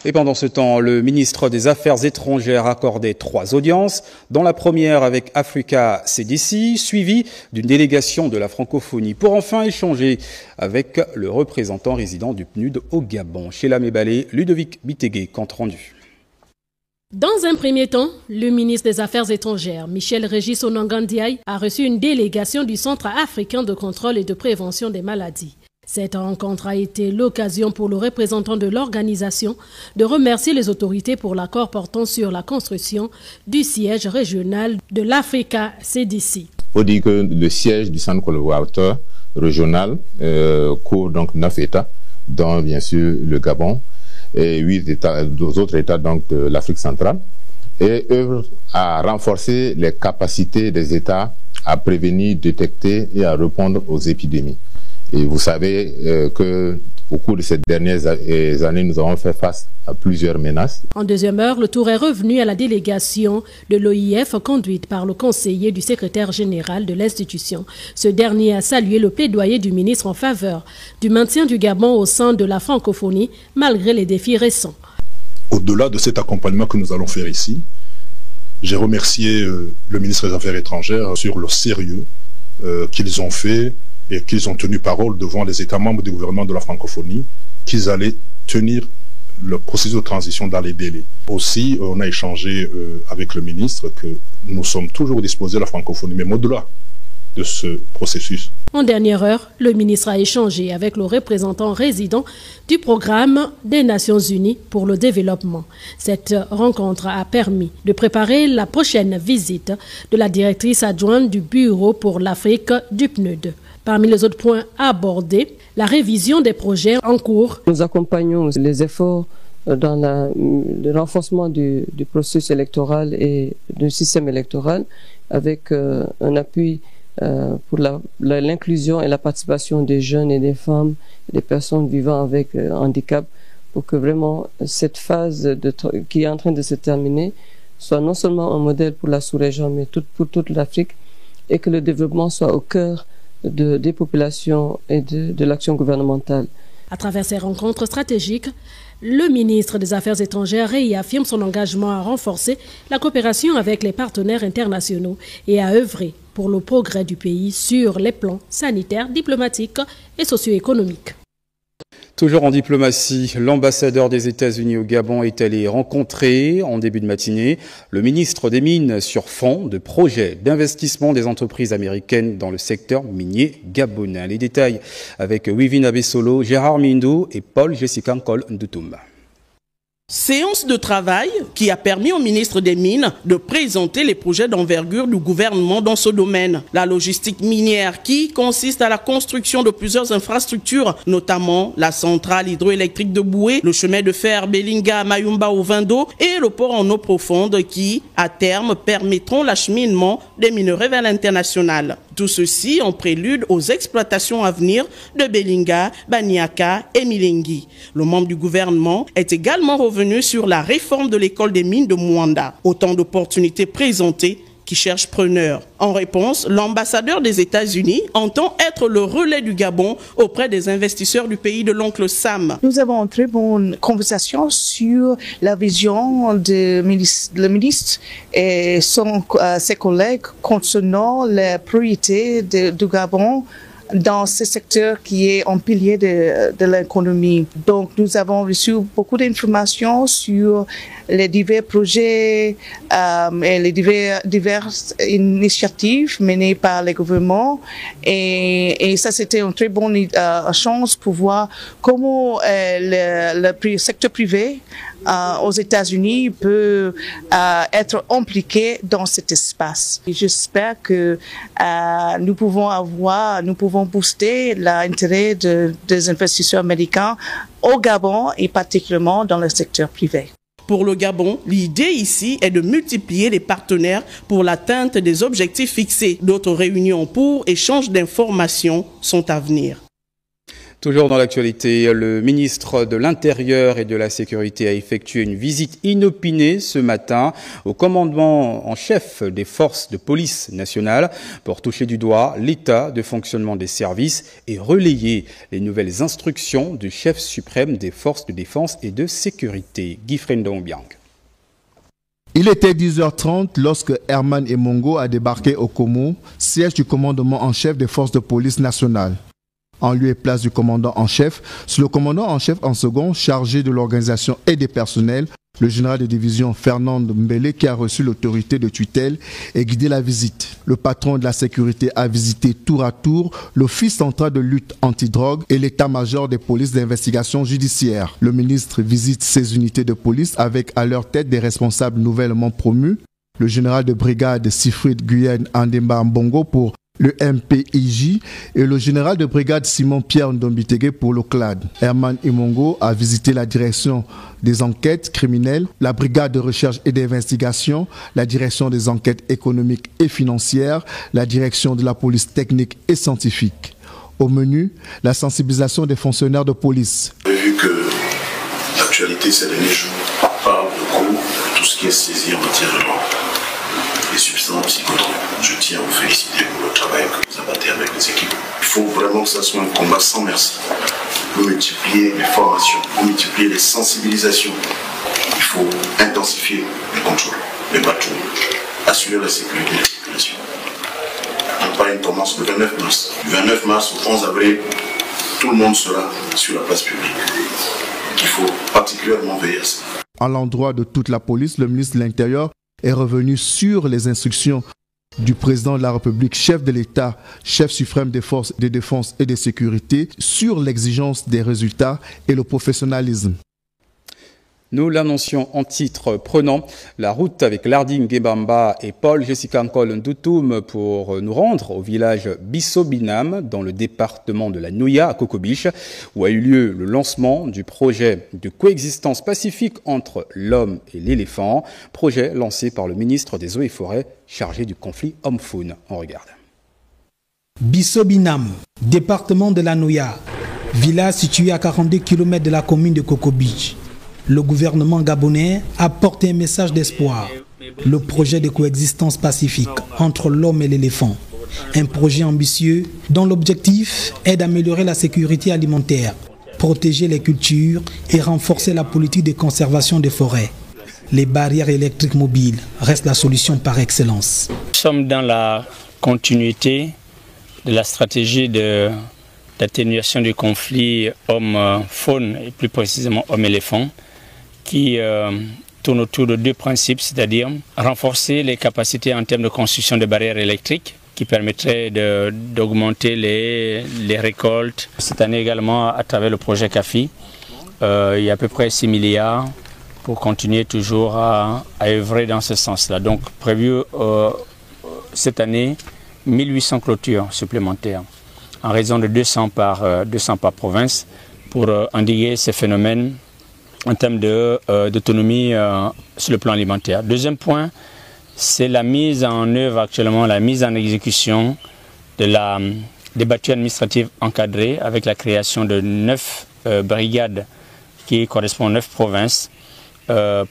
Et pendant ce temps, le ministre des Affaires étrangères accordait 3 audiences, dont la première avec Africa CDC, suivie d'une délégation de la francophonie, pour enfin échanger avec le représentant résident du PNUD au Gabon. Sheila Mebalé, Ludovic Bitegué, compte rendu. Dans un premier temps, le ministre des Affaires étrangères, Michel Régis Onangandiaï, a reçu une délégation du Centre africain de contrôle et de prévention des maladies. Cette rencontre a été l'occasion pour le représentant de l'organisation de remercier les autorités pour l'accord portant sur la construction du siège régional de l'Africa CDC. Il faut dire que le siège du centre collaborateur régional couvre donc 9 États, dont bien sûr le Gabon et 8 États, 2 autres États donc de l'Afrique centrale, et œuvre à renforcer les capacités des États à prévenir, détecter et à répondre aux épidémies. Et vous savez qu'au cours de ces dernières années, nous avons fait face à plusieurs menaces. En deuxième heure, le tour est revenu à la délégation de l'OIF conduite par le conseiller du secrétaire général de l'institution. Ce dernier a salué le plaidoyer du ministre en faveur du maintien du Gabon au sein de la francophonie, malgré les défis récents. Au-delà de cet accompagnement que nous allons faire ici, j'ai remercié le ministre des Affaires étrangères sur le sérieux qu'ils ont fait et qu'ils ont tenu parole devant les États membres du gouvernement de la francophonie, qu'ils allaient tenir le processus de transition dans les délais. Aussi, on a échangé avec le ministre que nous sommes toujours disposés à la francophonie, même au-delà de ce processus. En dernière heure, le ministre a échangé avec le représentant résident du programme des Nations Unies pour le développement. Cette rencontre a permis de préparer la prochaine visite de la directrice adjointe du Bureau pour l'Afrique du PNUD. Parmi les autres points abordés, la révision des projets en cours. Nous accompagnons les efforts dans le renforcement du processus électoral et du système électoral avec un appui pour l'inclusion et la participation des jeunes et des femmes, des personnes vivant avec handicap, pour que vraiment cette phase qui est en train de se terminer soit non seulement un modèle pour la sous-région, mais pour toute l'Afrique, et que le développement soit au cœur des populations et de l'action gouvernementale. À travers ces rencontres stratégiques, le ministre des Affaires étrangères réaffirme son engagement à renforcer la coopération avec les partenaires internationaux et à œuvrer pour le progrès du pays sur les plans sanitaires, diplomatiques et socio-économiques. Toujours en diplomatie, l'ambassadeur des États-Unis au Gabon est allé rencontrer en début de matinée le ministre des Mines sur fond de projets d'investissement des entreprises américaines dans le secteur minier gabonais. Les détails avec Wivine Abessolo, Gérard Mindou et Paul Jessica Nkol Ndoutoumba. Séance de travail qui a permis au ministre des Mines de présenter les projets d'envergure du gouvernement dans ce domaine. La logistique minière qui consiste à la construction de plusieurs infrastructures, notamment la centrale hydroélectrique de Boué, le chemin de fer Belinga-Mayumba au Vindo et le port en eau profonde qui, à terme, permettront l'acheminement des minerais vers l'international. Tout ceci en prélude aux exploitations à venir de Belinga, Baniaka et Milengi. Le membre du gouvernement est également revenu sur la réforme de l'école des mines de Mwanda. Autant d'opportunités présentées qui cherchent preneurs. En réponse, l'ambassadeur des États-Unis entend être le relais du Gabon auprès des investisseurs du pays de l'oncle Sam. Nous avons une très bonne conversation sur la vision du ministre et ses collègues concernant les priorités du Gabon dans ce secteur qui est un pilier de l'économie. Donc, nous avons reçu beaucoup d'informations sur les divers projets et les diverses initiatives menées par le gouvernement. Et ça, c'était une très bonne chance pour voir comment le secteur privé aux États-Unis peut être impliqué dans cet espace. J'espère que nous pouvons booster l'intérêt des investisseurs américains au Gabon et particulièrement dans le secteur privé. Pour le Gabon, l'idée ici est de multiplier les partenaires pour l'atteinte des objectifs fixés. D'autres réunions pour échange d'informations sont à venir. Toujours dans l'actualité, le ministre de l'Intérieur et de la Sécurité a effectué une visite inopinée ce matin au commandement en chef des forces de police nationale pour toucher du doigt l'état de fonctionnement des services et relayer les nouvelles instructions du chef suprême des forces de défense et de sécurité, Guy Frendon-Biang. Il était 10h30 lorsque Herman Emongo a débarqué au Komo, siège du commandement en chef des forces de police nationale. En lieu et place du commandant en chef, c'est le commandant en chef en second chargé de l'organisation et des personnels, le général de division Fernand Mbele, qui a reçu l'autorité de tutelle et guidé la visite. Le patron de la sécurité a visité tour à tour l'Office central de lutte antidrogue et l'état-major des polices d'investigation judiciaire. Le ministre visite ces unités de police avec à leur tête des responsables nouvellement promus, le général de brigade Sifrid Guyenne Andemba Mbongo pour le MPIJ et le général de brigade Simon-Pierre Ndombitege pour le CLAD. Herman Emongo a visité la direction des enquêtes criminelles, la brigade de recherche et d'investigation, la direction des enquêtes économiques et financières, la direction de la police technique et scientifique. Au menu, la sensibilisation des fonctionnaires de police. J'ai vu que l'actualité ces derniers jours parle beaucoup de tout ce qui est saisi en matière de drogue, des substances psychotropes. Je tiens à vous féliciter pour le travail que vous abattez avec les équipes. Il faut vraiment que ça soit un combat sans merci. Vous multipliez les formations, vous multipliez les sensibilisations. Il faut intensifier le contrôle, les patrouilles, assurer la sécurité de la circulation. La campagne commence le 29 mars. Du 29 mars au 11 avril, tout le monde sera sur la place publique. Il faut particulièrement veiller à ça. À l'endroit de toute la police, le ministre de l'Intérieur est revenu sur les instructions du président de la République, chef de l'État, chef suprême des forces de défense et de sécurité, sur l'exigence des résultats et le professionnalisme. Nous l'annoncions en titre prenant la route avec Larding Gebamba et Paul Jessica Nkol Ndoutoum pour nous rendre au village Bissobinam dans le département de la Nouya à Kokobiche où a eu lieu le lancement du projet de coexistence pacifique entre l'homme et l'éléphant, projet lancé par le ministre des Eaux et Forêts chargé du conflit homme-faune. On regarde. Bissobinam, département de la Nouya, village situé à 42 km de la commune de Kokobiche. Le gouvernement gabonais a porté un message d'espoir, le projet de coexistence pacifique entre l'homme et l'éléphant. Un projet ambitieux dont l'objectif est d'améliorer la sécurité alimentaire, protéger les cultures et renforcer la politique de conservation des forêts. Les barrières électriques mobiles restent la solution par excellence. Nous sommes dans la continuité de la stratégie d'atténuation du conflit homme-faune et plus précisément homme-éléphant, qui tourne autour de deux principes, c'est-à-dire renforcer les capacités en termes de construction de barrières électriques qui permettraient d'augmenter les récoltes. Cette année également, à travers le projet CAFI, il y a à peu près 6 milliards pour continuer toujours à œuvrer dans ce sens-là. Donc prévu cette année 1800 clôtures supplémentaires en raison de 200 par province pour endiguer ces phénomènes en termes d'autonomie sur le plan alimentaire. Deuxième point, c'est la mise en œuvre actuellement, la mise en exécution des bâtis administratifs encadrés avec la création de 9 brigades qui correspondent à 9 provinces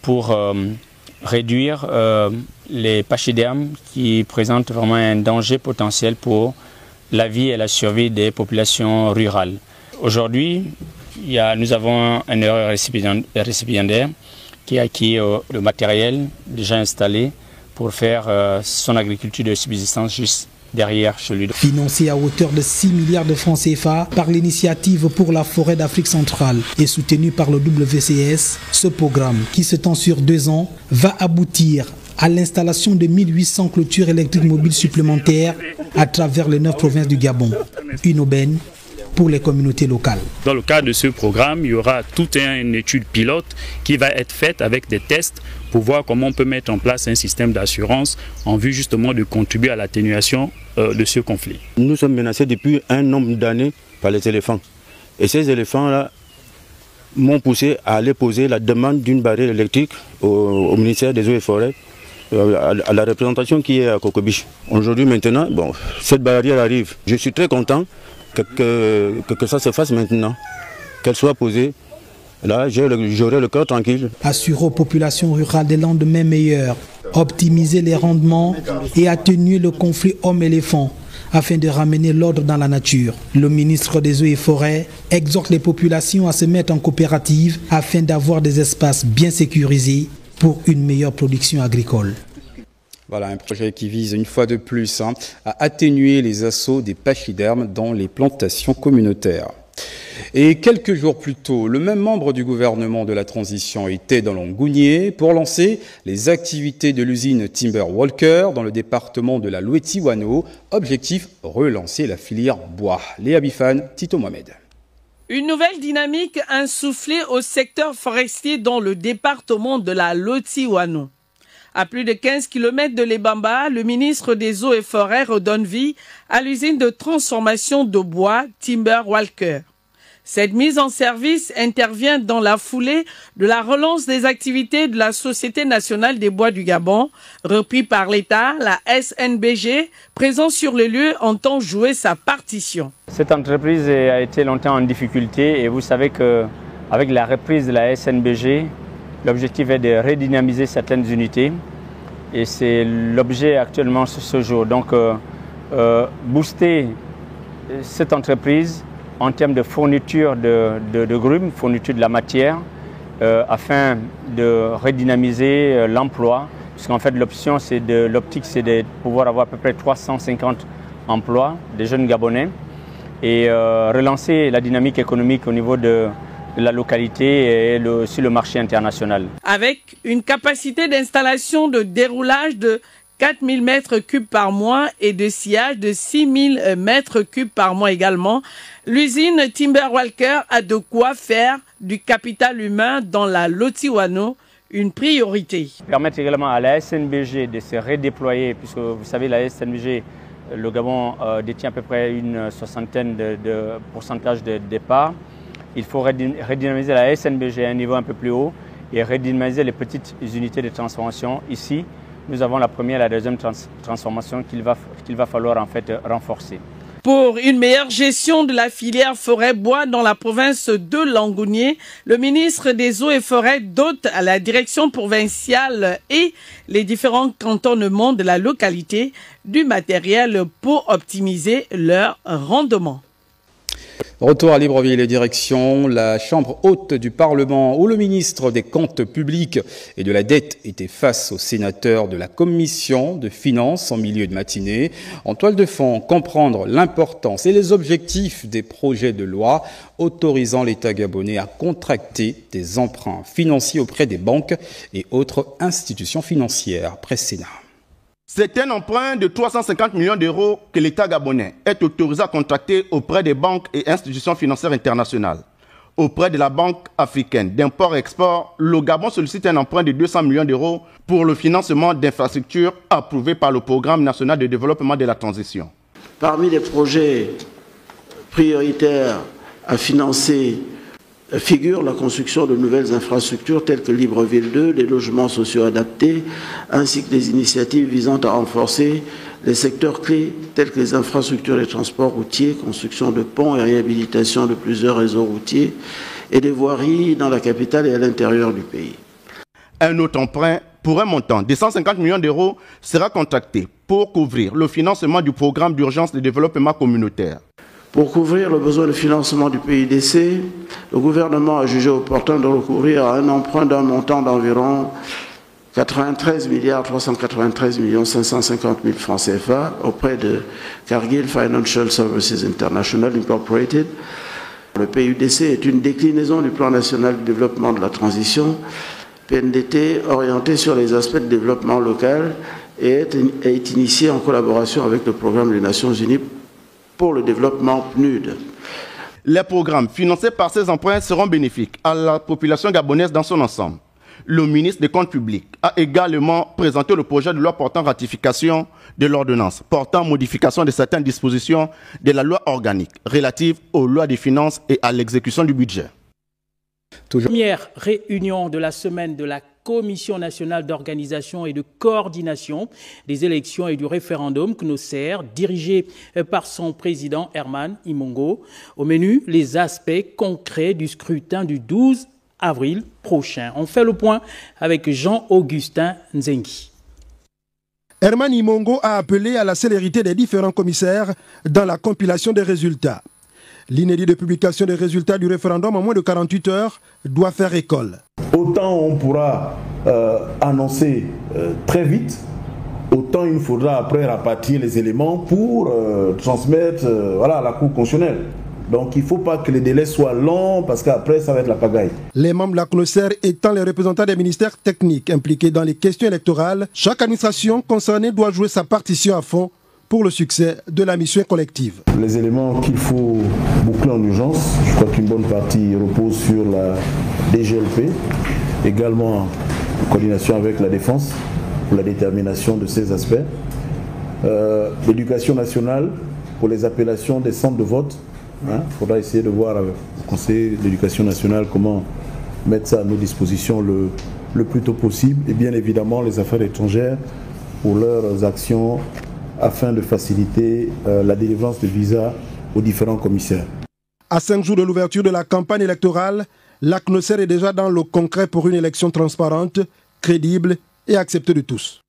pour réduire les pachydermes qui présentent vraiment un danger potentiel pour la vie et la survie des populations rurales. Aujourd'hui, nous avons un heureux récipiendaire qui a acquis le matériel déjà installé pour faire son agriculture de subsistance juste derrière chez lui. Financé à hauteur de 6 milliards de francs CFA par l'initiative pour la forêt d'Afrique centrale et soutenu par le WCS, ce programme, qui s'étend sur 2 ans, va aboutir à l'installation de 1800 clôtures électriques mobiles supplémentaires à travers les 9 provinces du Gabon. Une aubaine pour les communautés locales. Dans le cadre de ce programme, il y aura toute une étude pilote qui va être faite avec des tests pour voir comment on peut mettre en place un système d'assurance en vue justement de contribuer à l'atténuation de ce conflit. Nous sommes menacés depuis un nombre d'années par les éléphants. Et ces éléphants-là m'ont poussé à aller poser la demande d'une barrière électrique au ministère des Eaux et Forêts, à la représentation qui est à Kokobiche. Aujourd'hui maintenant, cette barrière arrive. Je suis très content que ça se fasse maintenant, qu'elle soit posée. Là, j'aurai le cœur tranquille. Assurer aux populations rurales des lendemains meilleurs, optimiser les rendements et atténuer le conflit homme-éléphant afin de ramener l'ordre dans la nature. Le ministre des Eaux et Forêts exhorte les populations à se mettre en coopérative afin d'avoir des espaces bien sécurisés pour une meilleure production agricole. Voilà un projet qui vise une fois de plus à atténuer les assauts des pachydermes dans les plantations communautaires. Et quelques jours plus tôt, le même membre du gouvernement de la transition était dans Longounié pour lancer les activités de l'usine Timber Walker dans le département de la Loeti-Wano. Objectif, relancer la filière bois. Léa Bifan, Tito Mohamed. Une nouvelle dynamique insufflée au secteur forestier dans le département de la Loeti-Wano. À plus de 15 km de l'Ebamba, le ministre des Eaux et Forêts redonne vie à l'usine de transformation de bois Timber Walker. Cette mise en service intervient dans la foulée de la relance des activités de la Société nationale des bois du Gabon, repris par l'État. La SNBG, présent sur le lieu, entend jouer sa partition. Cette entreprise a été longtemps en difficulté et vous savez qu'avec la reprise de la SNBG, l'objectif est de redynamiser certaines unités et c'est l'objet actuellement ce jour. Donc, booster cette entreprise en termes de fourniture de grumes, fourniture de la matière, afin de redynamiser l'emploi. Puisqu'en fait, l'optique, c'est de pouvoir avoir à peu près 350 emplois des jeunes Gabonais et relancer la dynamique économique au niveau de la localité et sur le marché international. Avec une capacité d'installation de déroulage de 4000 mètres cubes par mois et de sillage de 6000 mètres cubes par mois également, l'usine Timber Walker a de quoi faire du capital humain dans la Loeti-Wano une priorité. Permettre également à la SNBG de se redéployer, puisque vous savez la SNBG, le Gabon détient à peu près une soixantaine de pourcentage de départ. Il faut redynamiser la SNBG à un niveau un peu plus haut et redynamiser les petites unités de transformation. Ici, nous avons la première et la deuxième transformation qu'il va falloir en fait renforcer. Pour une meilleure gestion de la filière forêt-bois dans la province de Longounié, le ministre des Eaux et Forêts dote à la direction provinciale et les différents cantonnements de la localité du matériel pour optimiser leur rendement. Retour à Libreville et direction la Chambre haute du Parlement où le ministre des Comptes publics et de la dette était face aux sénateurs de la Commission de finances en milieu de matinée. En toile de fond, comprendre l'importance et les objectifs des projets de loi autorisant l'État gabonais à contracter des emprunts financiers auprès des banques et autres institutions financières. Presse Sénat. C'est un emprunt de 350 millions d'euros que l'État gabonais est autorisé à contracter auprès des banques et institutions financières internationales. Auprès de la Banque africaine d'import-export, le Gabon sollicite un emprunt de 200 millions d'euros pour le financement d'infrastructures approuvées par le Programme national de développement de la transition. Parmi les projets prioritaires à financer figure la construction de nouvelles infrastructures telles que Libreville 2, les logements sociaux adaptés, ainsi que des initiatives visant à renforcer les secteurs clés tels que les infrastructures des transports routiers, construction de ponts et réhabilitation de plusieurs réseaux routiers et des voiries dans la capitale et à l'intérieur du pays. Un autre emprunt pour un montant de 150 millions d'euros sera contracté pour couvrir le financement du programme d'urgence de développement communautaire. Pour couvrir le besoin de financement du PIDC, le gouvernement a jugé opportun de recourir à un emprunt d'un montant d'environ 93 393 550 000 francs CFA auprès de Cargill Financial Services International Incorporated. Le PUDC est une déclinaison du plan national de développement de la transition, PNDT orienté sur les aspects de développement local et est initié en collaboration avec le programme des Nations Unies pour le développement PNUD. Les programmes financés par ces emprunts seront bénéfiques à la population gabonaise dans son ensemble. Le ministre des Comptes publics a également présenté le projet de loi portant ratification de l'ordonnance, portant modification de certaines dispositions de la loi organique relative aux lois des finances et à l'exécution du budget. Première réunion de la semaine de la Commission nationale d'organisation et de coordination des élections et du référendum CNOSER, dirigée par son président Herman Imongo. Au menu, les aspects concrets du scrutin du 12 avril prochain. On fait le point avec Jean-Augustin Nzengi. Herman Imongo a appelé à la célérité des différents commissaires dans la compilation des résultats. L'inédit de publication des résultats du référendum en moins de 48 heures doit faire école. Autant on pourra annoncer très vite, autant il faudra après rapatrier les éléments pour transmettre à la Cour constitutionnelle. Donc il ne faut pas que les délais soient longs parce qu'après ça va être la pagaille. Les membres de la CNOSER étant les représentants des ministères techniques impliqués dans les questions électorales, chaque administration concernée doit jouer sa partition à fond pour le succès de la mission collective. Les éléments qu'il faut boucler en urgence, je crois qu'une bonne partie repose sur la DGLP, également en coordination avec la défense pour la détermination de ces aspects. L'éducation nationale pour les appellations des centres de vote. Il faudra essayer de voir avec le Conseil d'éducation nationale comment mettre ça à nos dispositions le plus tôt possible. Et bien évidemment les affaires étrangères pour leurs actions afin de faciliter la délivrance de visas aux différents commissaires. À 5 jours de l'ouverture de la campagne électorale, la CNOSER est déjà dans le concret pour une élection transparente, crédible et acceptée de tous.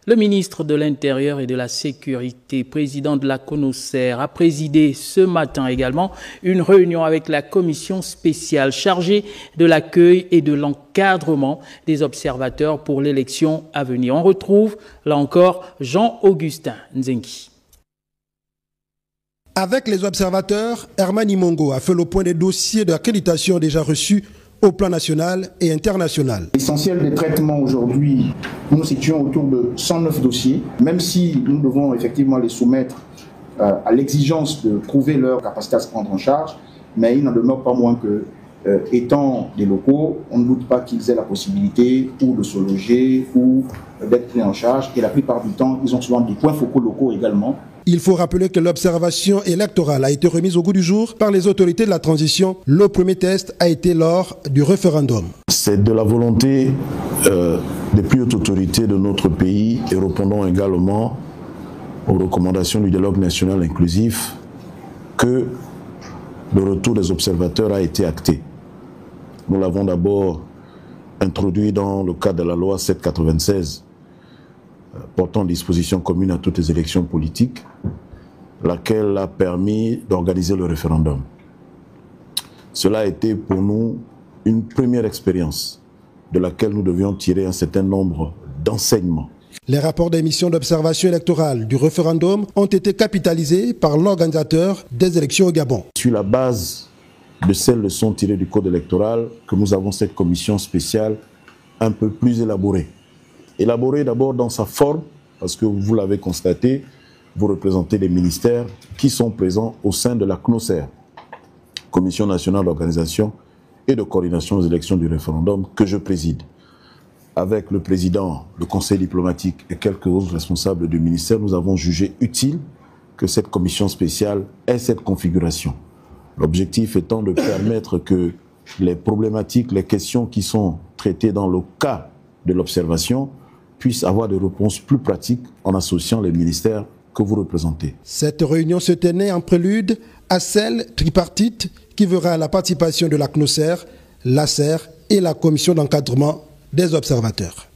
Le ministre de l'Intérieur et de la Sécurité, président de la CNOSER, a présidé ce matin également une réunion avec la commission spéciale chargée de l'accueil et de l'encadrement des observateurs pour l'élection à venir. On retrouve là encore Jean-Augustin Nzengi. Avec les observateurs, Herman Imongo a fait le point des dossiers d'accréditation déjà reçus au plan national et international. L'essentiel des traitements aujourd'hui, nous nous situons autour de 109 dossiers, même si nous devons effectivement les soumettre à l'exigence de prouver leur capacité à se prendre en charge, mais il n'en demeure pas moins que, étant des locaux, on ne doute pas qu'ils aient la possibilité ou de se loger ou d'être pris en charge, et la plupart du temps, ils ont souvent des points focaux locaux également. Il faut rappeler que l'observation électorale a été remise au goût du jour par les autorités de la transition. Le premier test a été lors du référendum. C'est de la volonté des plus hautes autorités de notre pays et répondant également aux recommandations du dialogue national inclusif que le retour des observateurs a été acté. Nous l'avons d'abord introduit dans le cadre de la loi 796 portant disposition commune à toutes les élections politiques, laquelle a permis d'organiser le référendum. Cela a été pour nous une première expérience de laquelle nous devions tirer un certain nombre d'enseignements. Les rapports des missions d'observation électorale du référendum ont été capitalisés par l'organisateur des élections au Gabon. Sur la base de ces leçons tirées du code électoral, que nous avons cette commission spéciale un peu plus élaborée. Élaboré d'abord dans sa forme, parce que vous l'avez constaté, vous représentez les ministères qui sont présents au sein de la CNOSER, Commission nationale d'organisation et de coordination des élections du référendum, que je préside. Avec le président, le conseil diplomatique et quelques autres responsables du ministère, nous avons jugé utile que cette commission spéciale ait cette configuration. L'objectif étant de permettre que les problématiques, les questions qui sont traitées dans le cas de l'observation puissent avoir des réponses plus pratiques en associant les ministères que vous représentez. Cette réunion se tenait en prélude à celle tripartite qui verra la participation de la CNOSER, l'ACER et la commission d'encadrement des observateurs.